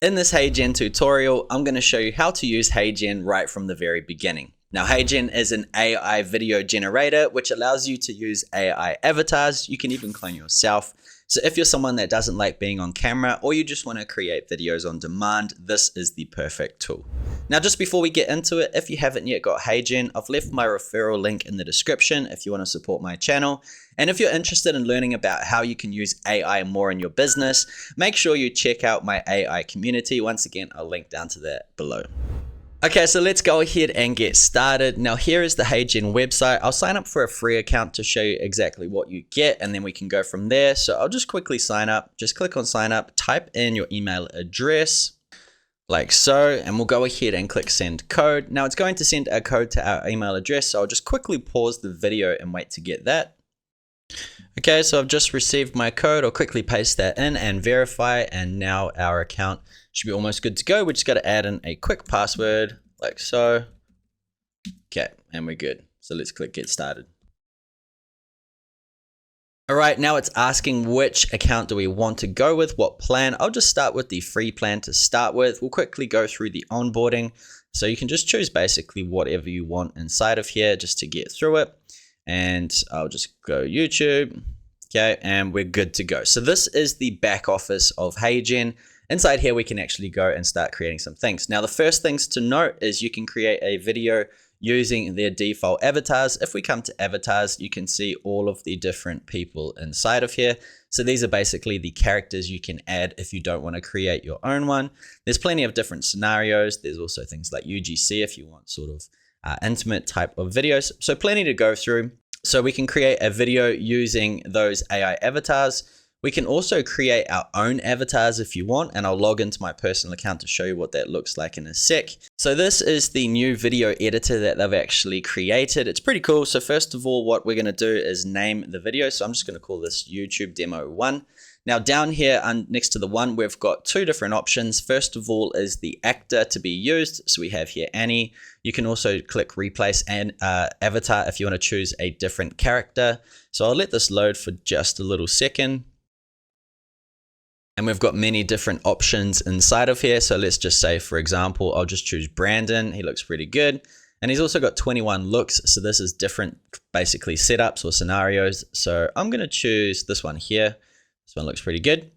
In this Heygen tutorial, I'm going to show you how to use Heygen right from the very beginning. Now, Heygen is an AI video generator, which allows you to use AI avatars. You can even clone yourself. So if you're someone that doesn't like being on camera or you just want to create videos on demand, this is the perfect tool. Now, just before we get into it, if you haven't yet got Heygen, I've left my referral link in the description if you want to support my channel. And if you're interested in learning about how you can use AI more in your business, make sure you check out my AI community. Once again, I'll link down to that below. Okay, so let's go ahead and get started. Now, here is the Heygen website. I'll sign up for a free account to show you exactly what you get, and then we can go from there. So I'll just quickly sign up. Just click on sign up, type in your email address like so, and we'll go ahead and click send code. Now it's going to send a code to our email address. So I'll just quickly pause the video and wait to get that. Okay, so I've just received my code. I'll quickly paste that in and verify, and now our account should be almost good to go. We just got to add in a quick password like so. Okay, and we're good. So let's click get started. All right, now it's asking which account do we want to go with, what plan. I'll just start with the free plan to start with. We'll quickly go through the onboarding. So you can just choose basically whatever you want inside of here just to get through it. And I'll just go YouTube. Okay, and we're good to go. So this is the back office of Heygen. Inside here, we can actually go and start creating some things. Now, the first things to note is you can create a video using their default avatars. If we come to avatars, you can see all of the different people inside of here. So these are basically the characters you can add if you don't want to create your own one. There's plenty of different scenarios. There's also things like UGC if you want sort of intimate type of videos. So plenty to go through. So we can create a video using those AI avatars. We can also create our own avatars if you want, and I'll log into my personal account to show you what that looks like in a sec. So this is the new video editor that they've actually created. It's pretty cool. So first of all, what we're going to do is name the video. So I'm just going to call this YouTube Demo 1. Now down here next to the one, we've got two different options. First of all is the actor to be used. So we have here Annie. You can also click replace an avatar if you want to choose a different character. So I'll let this load for just a little second. And we've got many different options inside of here. So let's just say, for example, I'll just choose Brandon. He looks pretty good. And he's also got 21 looks. So this is different basically setups or scenarios. So I'm going to choose this one here. This one looks pretty good.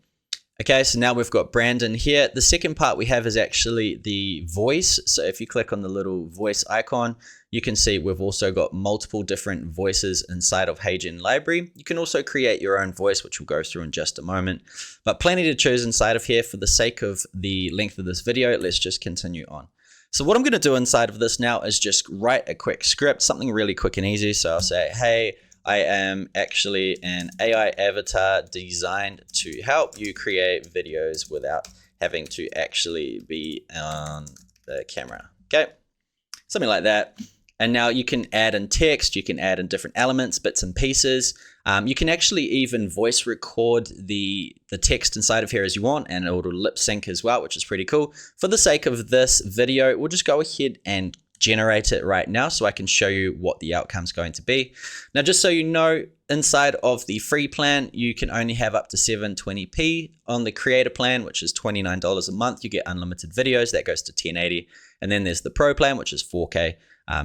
Okay, so now we've got Brandon here. The second part we have is actually the voice. So if you click on the little voice icon, you can see we've also got multiple different voices inside of Heygen library. You can also create your own voice, which we'll go through in just a moment, but plenty to choose inside of here. For the sake of the length of this video, let's just continue on. So what I'm going to do inside of this now is just write a quick script, something really quick and easy. So I'll say, hey, I am actually an AI avatar designed to help you create videos without having to actually be on the camera. Okay, something like that. And now you can add in text, you can add in different elements, bits and pieces. You can actually even voice record the text inside of here as you want, and it will lip sync as well, which is pretty cool. For the sake of this video, we'll just go ahead and generate it right now so I can show you what the outcome is going to be. Now, just so you know, inside of the free plan, you can only have up to 720p. On the creator plan, which is $29 a month, you get unlimited videos. That goes to 1080. And then there's the pro plan, which is 4K.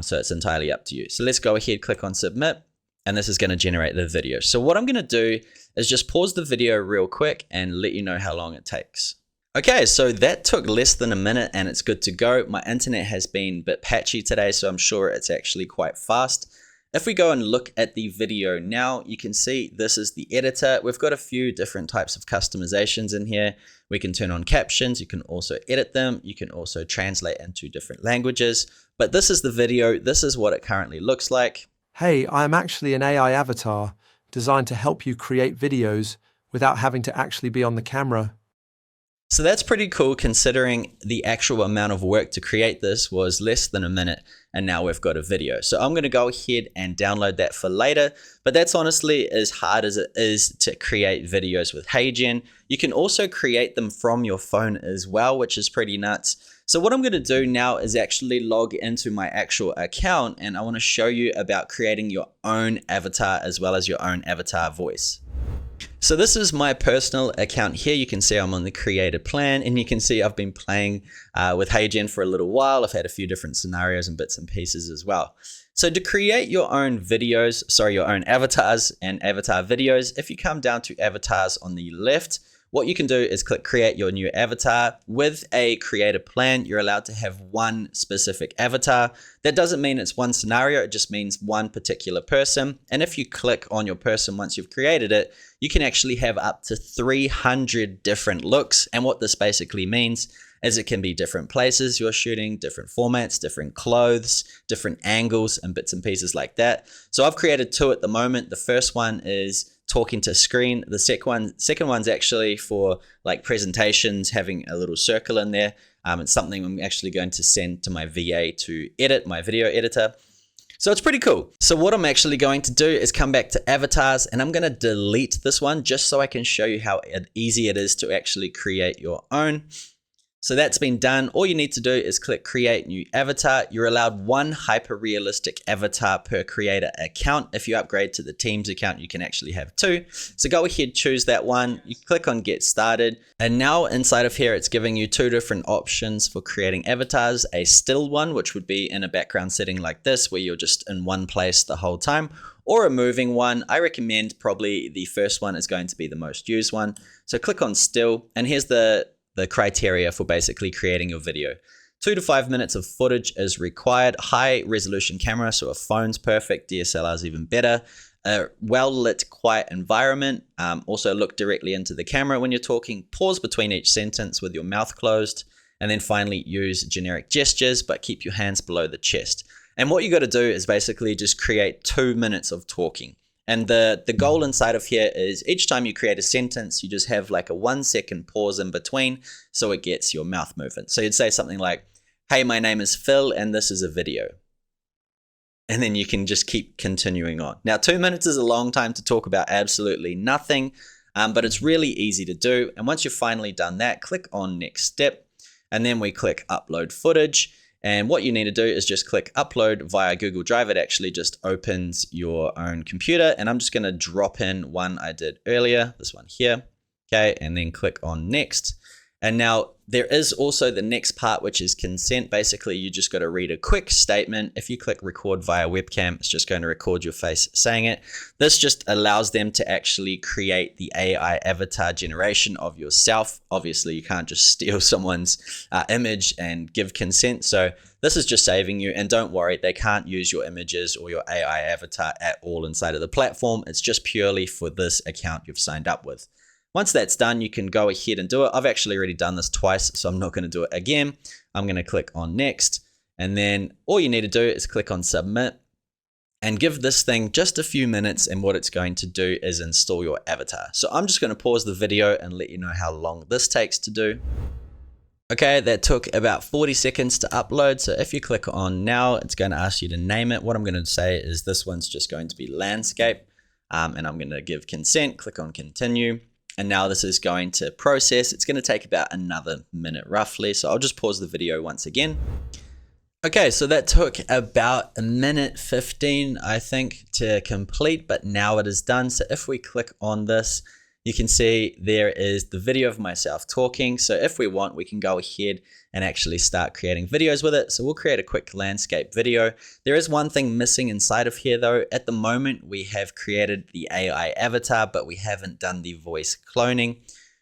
So it's entirely up to you. So let's go ahead, click on submit, and this is going to generate the video. So what I'm going to do is just pause the video real quick and let you know how long it takes. Okay, so that took less than a minute and it's good to go. My internet has been a bit patchy today, so I'm sure it's actually quite fast. If we go and look at the video now, you can see this is the editor. We've got a few different types of customizations in here. We can turn on captions. You can also edit them. You can also translate into different languages. But this is the video. This is what it currently looks like. Hey, I am actually an AI avatar designed to help you create videos without having to actually be on the camera. So that's pretty cool considering the actual amount of work to create this was less than a minute, and now we've got a video. So I'm going to go ahead and download that for later, but that's honestly as hard as it is to create videos with Heygen. You can also create them from your phone as well, which is pretty nuts. So what I'm going to do now is actually log into my actual account, and I want to show you about creating your own avatar as well as your own avatar voice. So this is my personal account here. You can see I'm on the creator plan, and you can see I've been playing with Heygen for a little while. I've had a few different scenarios and bits and pieces as well. So to create your own videos, your own avatars and avatar videos, if you come down to avatars on the left, what you can do is click create your new avatar. With a creator plan, you're allowed to have one specific avatar. That doesn't mean it's one scenario, it just means one particular person. And if you click on your person once you've created it, you can actually have up to 300 different looks. And what this basically means is it can be different places you're shooting, different formats, different clothes, different angles, and bits and pieces like that. So I've created 2 at the moment. The first one is talking to screen. The second one's actually for like presentations, having a little circle in there. It's something I'm actually going to send to my VA to edit, my video editor. So it's pretty cool. So what I'm actually going to do is come back to avatars, and I'm going to delete this one just so I can show you how easy it is to actually create your own. So that's been done. All you need to do is click create new avatar. You're allowed 1 hyper-realistic avatar per creator account. If you upgrade to the Teams account, you can actually have 2. So go ahead, choose that one. You click on get started. And now inside of here, it's giving you 2 different options for creating avatars. A still one, which would be in a background setting like this, where you're just in one place the whole time, or a moving one. I recommend probably the first one is going to be the most used one. So click on still, and here's the criteria for basically creating your video. 2 to 5 minutes of footage is required. High resolution camera, so a phone's perfect, DSLR is even better. A well-lit, quiet environment. Also look directly into the camera when you're talking. Pause between each sentence with your mouth closed. And then finally use generic gestures, but keep your hands below the chest. And what you got to do is basically just create 2 minutes of talking. And the goal inside of here is each time you create a sentence, you just have like a 1-second pause in between so it gets your mouth movement. So you'd say something like, hey, my name is Phil and this is a video. And then you can just keep continuing on. Now, 2 minutes is a long time to talk about absolutely nothing, but it's really easy to do. And once you've finally done that, click on next step, and then we click upload footage. And what you need to do is just click upload via Google Drive. It actually just opens your own computer. And I'm just going to drop in one I did earlier, this one here. Okay, and then click on next. And now there is also the next part, which is consent. Basically, you just got to read a quick statement. If you click record via webcam, it's just going to record your face saying it. This just allows them to actually create the AI avatar generation of yourself. Obviously, you can't just steal someone's image and give consent. So this is just saving you. And don't worry, they can't use your images or your AI avatar at all inside of the platform. It's just purely for this account you've signed up with. Once that's done, you can go ahead and do it. I've actually already done this twice, so I'm not going to do it again. I'm going to click on next, and then all you need to do is click on submit and give this thing just a few minutes, and what it's going to do is install your avatar. So I'm just going to pause the video and let you know how long this takes to do. Okay, that took about 40 seconds to upload. So if you click on now, it's going to ask you to name it. What I'm going to say is this one's just going to be landscape, and I'm going to give consent, click on continue. And now this is going to process. It's going to take about another minute roughly. So I'll just pause the video once again. Okay, so that took about 1:15, I think, to complete, but now it is done. So if we click on this, you can see there is the video of myself talking. So if we want, we can go ahead and actually start creating videos with it. So we'll create a quick landscape video. There is one thing missing inside of here though. At the moment, we have created the AI avatar, but we haven't done the voice cloning.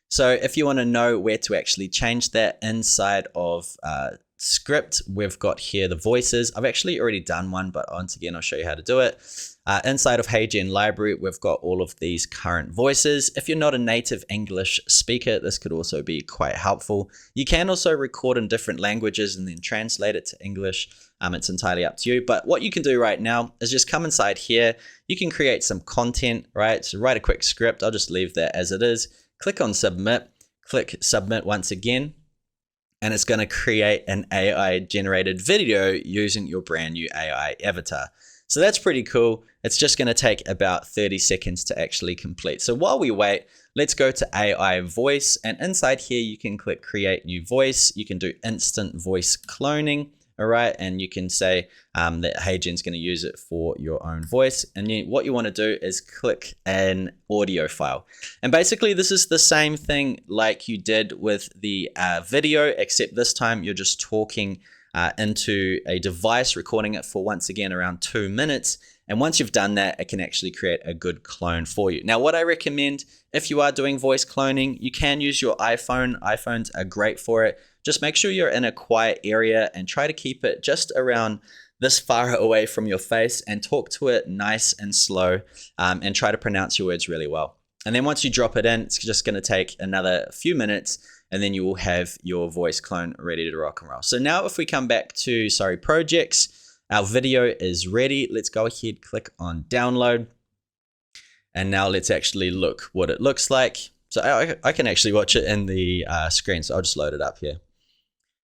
So if you want to know where to actually change that inside of script, we've got here the voices. I've actually already done one, but once again, I'll show you how to do it. Inside of Heygen library, we've got all of these current voices. If you're not a native English speaker, this could also be quite helpful. You can also record in different languages and then translate it to English. It's entirely up to you. But what you can do right now is just come inside here. You can create some content, right? So write a quick script. I'll just leave that as it is. Click on submit. Click submit once again. And it's going to create an AI generated video using your brand new AI avatar. So that's pretty cool. It's just going to take about 30 seconds to actually complete. So while we wait, let's go to AI voice. And inside here, you can click create new voice. You can do instant voice cloning, All right, and you can say that Heygen's going to use it for your own voice. And what you want to do is click an audio file. And basically, this is the same thing like you did with the video, except this time you're just talking into a device, recording it for, once again, around 2 minutes. And once you've done that, it can actually create a good clone for you. Now, what I recommend if you are doing voice cloning, you can use your iPhone. iPhones are great for it. Just make sure you're in a quiet area and try to keep it just around this far away from your face and talk to it nice and slow, and try to pronounce your words really well. And then once you drop it in, it's just going to take another few minutes, and then you will have your voice clone ready to rock and roll. So now if we come back to, projects, our video is ready. Let's go ahead, click on download. And now let's actually look what it looks like. So I can actually watch it in the screen. So I'll just load it up here.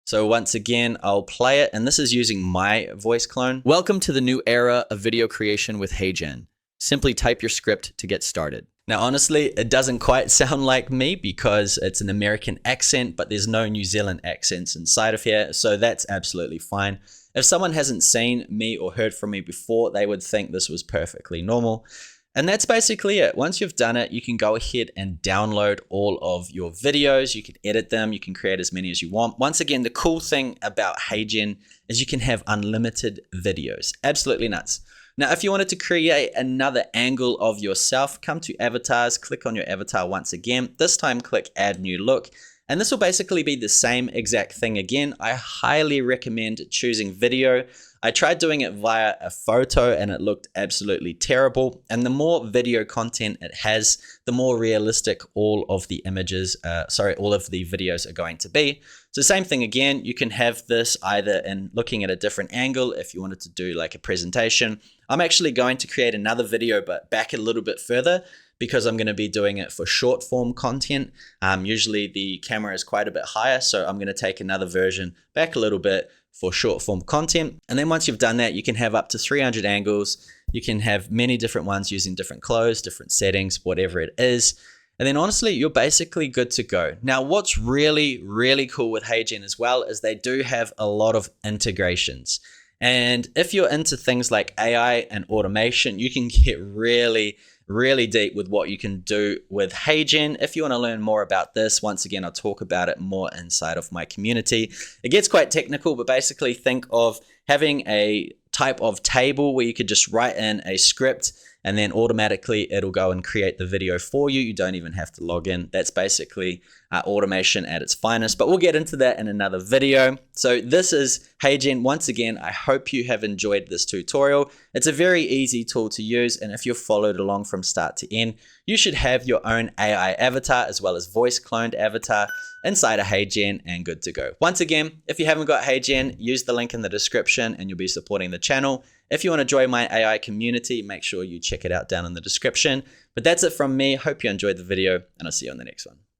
So once again, I'll play it, and this is using my voice clone. Welcome to the new era of video creation with Heygen. Simply type your script to get started. Now, honestly, it doesn't quite sound like me because it's an American accent, but there's no New Zealand accents inside of here, so that's absolutely fine. If someone hasn't seen me or heard from me before, they would think this was perfectly normal. And that's basically it. Once you've done it, you can go ahead and download all of your videos. You can edit them. You can create as many as you want. Once again, the cool thing about Heygen is you can have unlimited videos. Absolutely nuts. Now, if you wanted to create another angle of yourself, come to avatars, click on your avatar once again. This time, click add new look. And this will basically be the same exact thing again. I highly recommend choosing video. I tried doing it via a photo and it looked absolutely terrible. And the more video content it has, the more realistic all of the images, all of the videos are going to be. So same thing again, you can have this either in looking at a different angle if you wanted to do like a presentation. I'm actually going to create another video, but back a little bit further, because I'm going to be doing it for short form content. Usually the camera is quite a bit higher, so I'm going to take another version back a little bit for short form content. And then once you've done that, you can have up to 300 angles. You can have many different ones using different clothes, different settings, whatever it is. And then honestly, you're basically good to go. Now, what's really, really cool with Heygen as well is they do have a lot of integrations. And if you're into things like AI and automation, you can get really deep with what you can do with Heygen. If you want to learn more about this, once again, I'll talk about it more inside of my community. It gets quite technical, but basically think of having a type of table where you could just write in a script and then automatically it'll go and create the video for you. You don't even have to log in. That's basically automation at its finest, but we'll get into that in another video. So this is Heygen. Once again, I hope you have enjoyed this tutorial. It's a very easy tool to use, and if you've followed along from start to end, you should have your own AI avatar as well as voice cloned avatar inside of Heygen and good to go. Once again, if you haven't got Heygen, use the link in the description and you'll be supporting the channel. If you want to join my AI community, make sure you check it out down in the description. But that's it from me. Hope you enjoyed the video, and I'll see you on the next one.